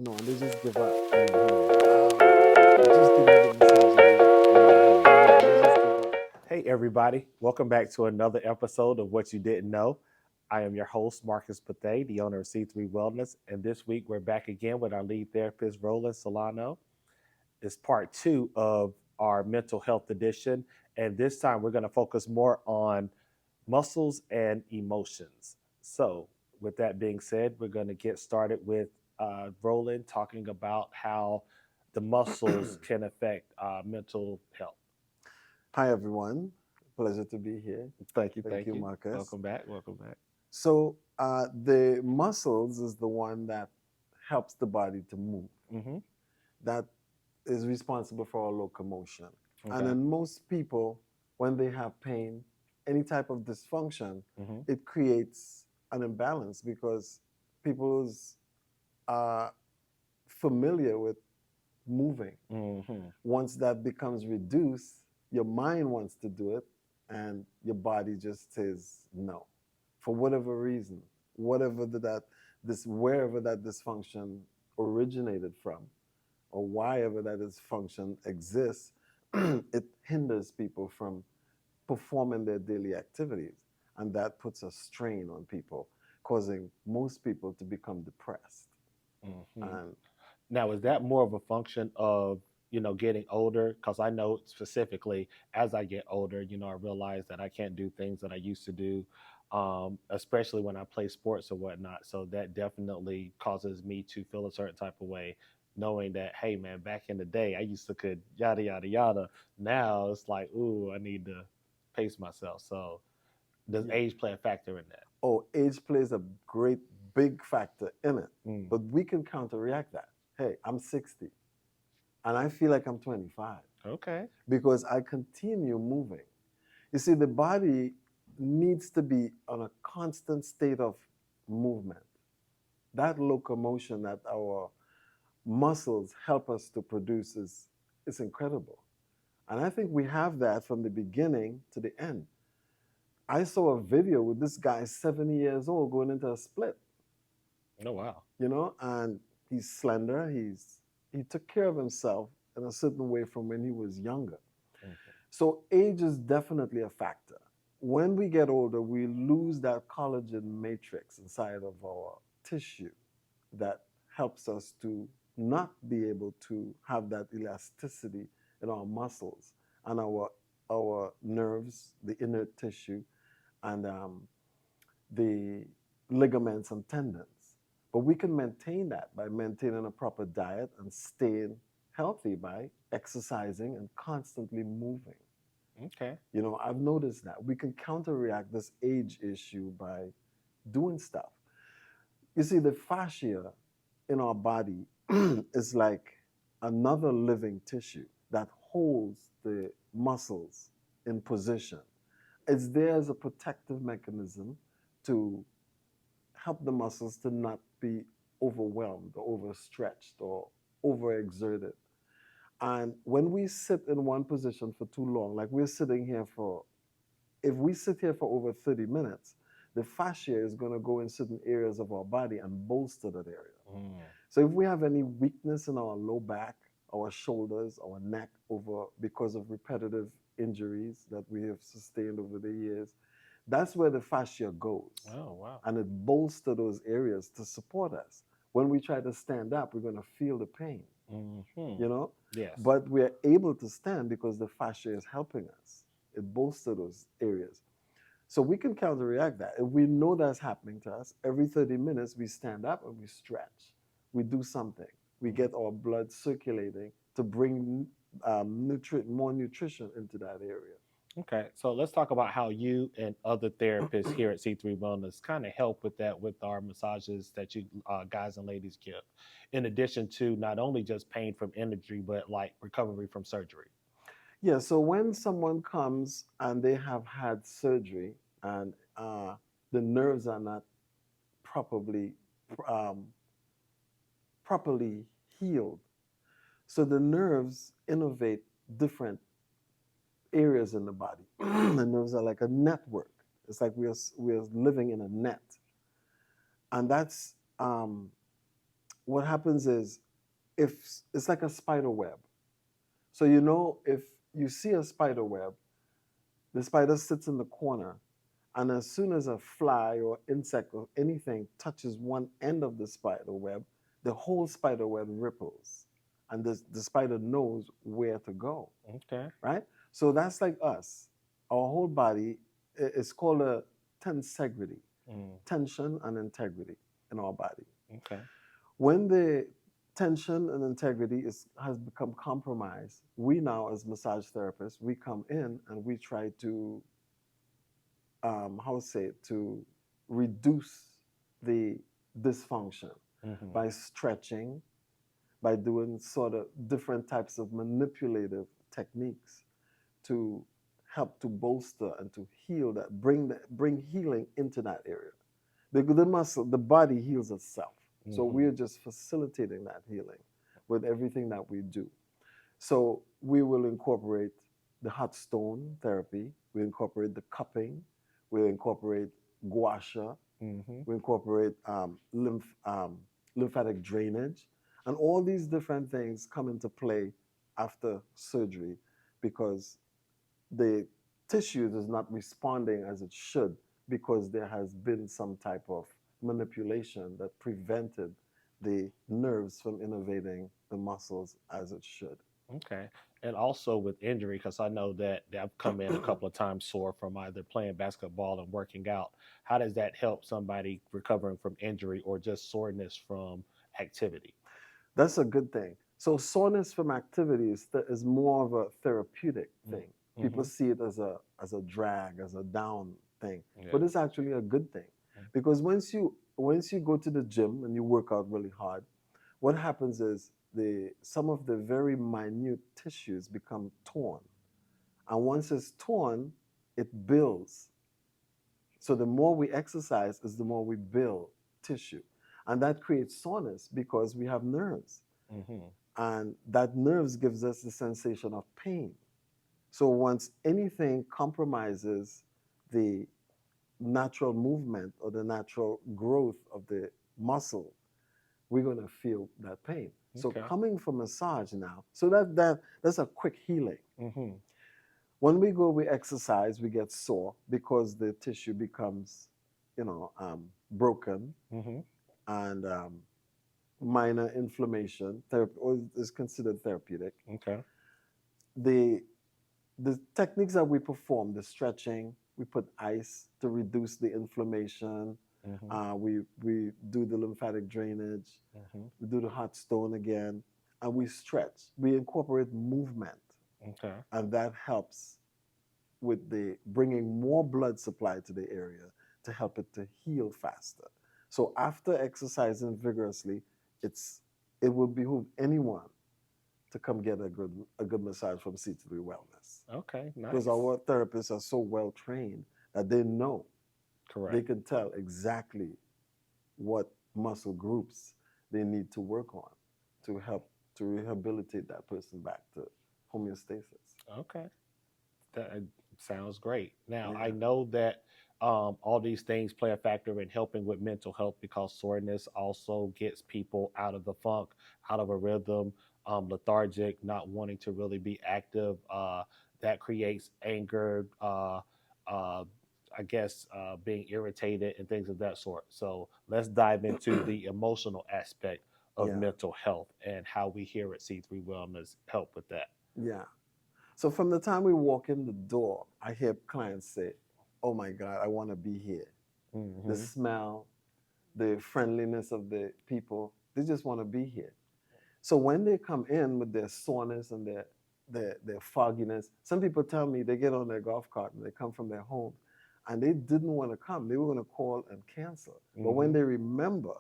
no, and they just give up. Just give me the massage again. They just give up. Hey, everybody. Welcome back to another episode of What You Didn't Know. I am your host, Marcus Pathay, the owner of C3 Wellness. And this week, we're back again with our lead therapist, Roland Solano. It's part two of our mental health edition. And this time, we're going to focus more on muscles and emotions. So, with that being said, we're going to get started with Roland talking about how the muscles can affect mental health. Hi, everyone. Pleasure to be here. Thank you, Thank thank you, you. Marcus. Welcome back, welcome back. The muscles is the one that helps the body to move. Mm-hmm. That is responsible for our locomotion. And Okay. in most people, when they have pain, any type of dysfunction, Mm-hmm. it creates an imbalance because people's are familiar with moving. Mm-hmm. Once that becomes reduced, your mind wants to do it, and your body just says no, for whatever reason, whatever that this wherever that dysfunction originated from, or why ever that dysfunction exists, it hinders people from performing their daily activities, and that puts a strain on people, causing most people to become depressed. Mm-hmm. And Now, is that more of a function of getting older? Because I know specifically as I get older, I realize that I can't do things that I used to do, especially when I play sports or whatnot. So that definitely causes me to feel a certain type of way, knowing that, hey man, back in the day I used to could yada yada yada. Now it's like, ooh, I need to pace myself. So does yeah. age play a factor in that? Age plays a great big factor in it, Mm, but we can counteract that. Hey, I'm 60 and I feel like I'm 25 okay. because I continue moving. You see, the body needs to be on a constant state of movement. That locomotion that our muscles help us to produce is incredible. And I think we have that from the beginning to the end. I saw a video with this guy 70 years old going into a split, Oh wow. and he's slender. He took care of himself in a certain way from when he was younger. Mhm. So age is definitely a factor. When we get older, we lose that collagen matrix inside of our tissue that helps us to not be able to have that elasticity in our muscles and our nerves, the inner tissue, and the ligaments and tendons. But we can maintain that by maintaining a proper diet and staying healthy by exercising and constantly moving. Okay. I've noticed that we can counteract this age issue by doing stuff. You see, the fascia in our body is like another living tissue that holds the muscles in position. It's there as a protective mechanism to help the muscles to not be overwhelmed or overstretched or overexerted. And when we sit in one position for too long, like we're sitting here for, if we sit here for over 30 minutes, the fascia is going to go in certain areas of our body and bolster that area. Mm. So if we have any weakness in our low back, our shoulders, our neck over because of repetitive injuries that we have sustained over the years, that's where the fascia goes. Oh wow. And it bolsters those areas to support us. When we try to stand up, we're going to feel the pain, Hmm. you know? Yes. But we're able to stand because the fascia is helping us. It bolsters those areas. So we can counteract that. If we know that's happening to us, every 30 minutes we stand up and we stretch. We do something. We Mhm. get our blood circulating to bring more nutrition into that area. Okay, so let's talk about how you and other therapists here at C3 Wellness kind of help with that with our massages that you guys and ladies give, in addition to not only just pain from injury, but like recovery from surgery. Yeah, so when someone comes and they have had surgery and the nerves are not properly um, properly healed, so the nerves innovate different areas in the body. The nerves are like a network. It's like we are living in a net, and that's what happens is, if it's like a spider web. So you know, if you see a spider web, the spider sits in the corner, and as soon as a fly or insect or anything touches one end of the spider web, the whole spider web ripples, and the spider knows where to go, Okay. right? So that's like us. Our whole body is called a tensegrity, Mm, tension and integrity in our body. okay. When the tension and integrity has become compromised, we now, as massage therapists, we come in and we try to, how say it, to reduce the dysfunction Mm-hmm. by stretching, by doing sort of different types of manipulative techniques to help to bolster and to heal that, bring healing into that area. The muscle, the body heals itself. So Mm-hmm. we're just facilitating that healing with everything that we do. So we will incorporate the hot stone therapy, we incorporate the cupping, we incorporate gua sha, Mm-hmm. we incorporate lymphatic drainage, and all these different things come into play after surgery because the tissue is not responding as it should because there has been some type of manipulation that prevented the nerves from innervating the muscles as it should. Okay. And also with injury, because I know that I've come in a couple of times sore from either playing basketball and working out. How does that help somebody recovering from injury or just soreness from activity? That's a good thing. So soreness from activities is more of a therapeutic thing. People Mm-hmm. see it as a drag, as a down thing, Yeah. but it's actually a good thing because once you go to the gym and you work out really hard, what happens is the some of the very minute tissues become torn, and once it's torn, it builds. So the more we exercise, is the more we build tissue, and that creates soreness because we have nerves, Mm-hmm. and that nerves gives us the sensation of pain. So once anything compromises the natural movement or the natural growth of the muscle, we're going to feel that pain. So Okay. coming from massage now, so that's a quick healing. Mm-hmm. When we go, we exercise, we get sore because the tissue becomes, broken, Mm-hmm. and minor inflammation or is considered therapeutic. Okay. The the techniques that we perform, the stretching, we put ice to reduce the inflammation. Mm-hmm. We do the lymphatic drainage. Mm-hmm. We do the hot stone again, and we stretch. We incorporate movement, Okay. and that helps with the bringing more blood supply to the area to help it to heal faster. So after exercising vigorously, it will behoove anyone to come get a good massage from C3 Wellness Okay. because Nice. our therapists are so well trained that they know, they Correct. can tell exactly what muscle groups they need to work on to help to rehabilitate that person back to homeostasis. Okay. That sounds great. Now, I Yeah. know that all these things play a factor in helping with mental health because soreness also gets people out of the funk, out of a rhythm, lethargic, not wanting to really be active. That creates anger, I guess, being irritated and things of that sort. So let's dive into the emotional aspect of Yeah. mental health and how we here at C3 Wellness help with that. Yeah. So from the time we walk in the door, I hear clients say, "Oh my God, I want to be here." The Hmm. smell, the friendliness of the people, they just want to be here. So when they come in with their soreness and their fogginess, some people tell me they get on their golf cart and they come from their home and they didn't want to come. They were going to call and cancel. But when Hmm. they remember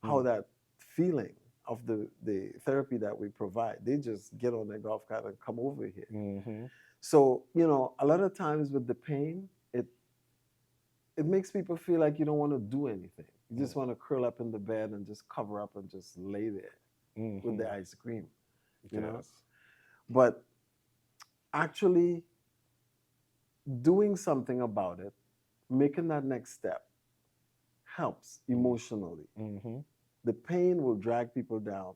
how that feeling of the therapy that we provide, they just get on their golf cart and come over here. Hmm. So, a lot of times with the pain, it makes people feel like you don't want to do anything. You just want to curl up in the bed and just cover up and just lay there with Hmm. the ice cream, you know? Yes. But actually doing something about it, making that next step helps emotionally. Hmm. The pain will drag people down,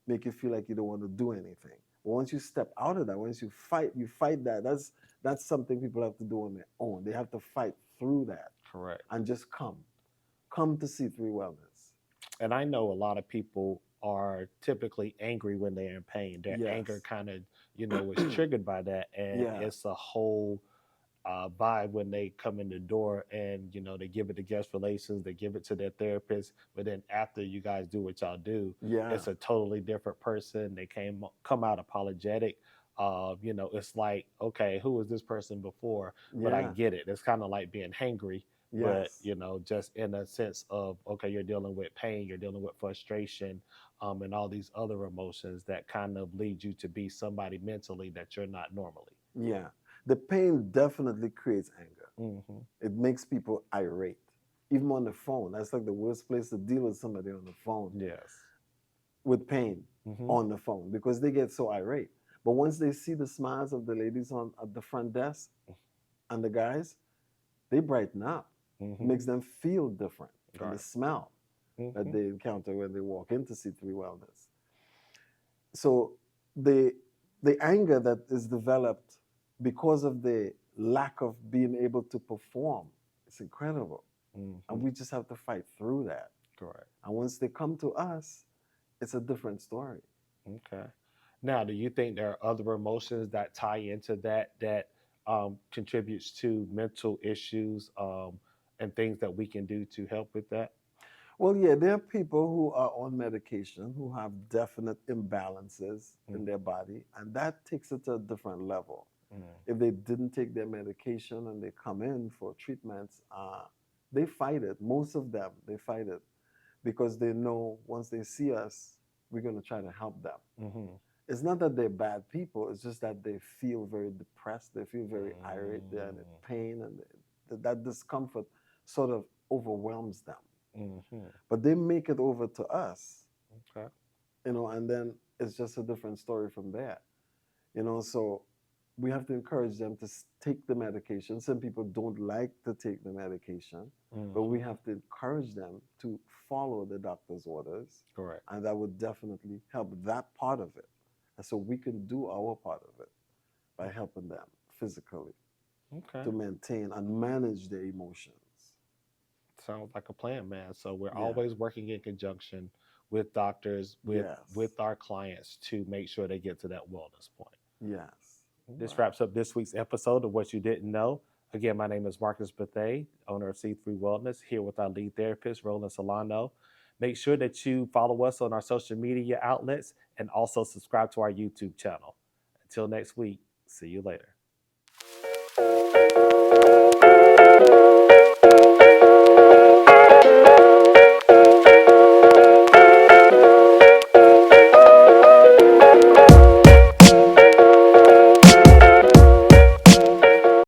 make you feel like you don't want to do anything. But once you step out of that, once you fight that. That's something people have to do on their own. They have to fight through that Correct. and just come to C3 Wellness. And I know a lot of people are typically angry when they're in pain. Their anger Yes. kind of, is triggered by that. And Yeah. it's a whole vibe when they come in the door and, they give it to guest relations, they give it to their therapist. But then after you guys do what y'all do, Yeah. it's a totally different person. They come out apologetic. It's like, okay, who was this person before? But I Yeah. get it. It's kind of like being hangry. But Yes. just in a sense of, okay, you're dealing with pain, you're dealing with frustration, and all these other emotions that kind of lead you to be somebody mentally that you're not normally. Yeah. The pain definitely creates anger. Hmm. It makes people irate. Even on the phone. That's like the worst place to deal with somebody on the phone Yes. with pain Hmm. on the phone because they get so irate. But once they see the smiles of the ladies on at the front desk and the guys, they brighten up. It Hmm. makes them feel different from the Right. smell that Hmm. they encounter when they walk into C3 Wellness. So the anger that is developed because of the lack of being able to perform, it's incredible. And Hmm. we just have to fight through that. Correct. And once they come to us, it's a different story. Okay. Now, do you think there are other emotions that tie into that contributes to mental issues and things that we can do to help with that? Well, yeah, there are people who are on medication who have definite imbalances in their body, and that takes it to a different level. Mm-hmm. If they didn't take their medication and they come in for treatments, they fight it. Most of them, they fight it because they know once they see us, we're going to try to help them. Mm-hmm. It's not that they're bad people, it's just that they feel very depressed, they feel very irate, they're in pain, and that discomfort sort of overwhelms them. Mm-hmm. But they make it over to us, Okay. and then it's just a different story from there. So we have to encourage them to take the medication. Some people don't like to take the medication, but we have to encourage them to follow the doctor's orders. Correct. And that would definitely help that part of it. And so we can do our part of it by helping them physically Okay. to maintain and manage their emotions. Sounds like a plan, man. So we're Yeah. always working in conjunction with doctors, with Yes. our clients to make sure they get to that wellness point. Yes. This wraps up this week's episode of What You Didn't Know. Again, my name is Marcus Bethay, owner of C3 Wellness, here with our lead therapist, Roland Solano. Make sure that you follow us on our social media outlets and also subscribe to our YouTube channel. Until next week, see you later.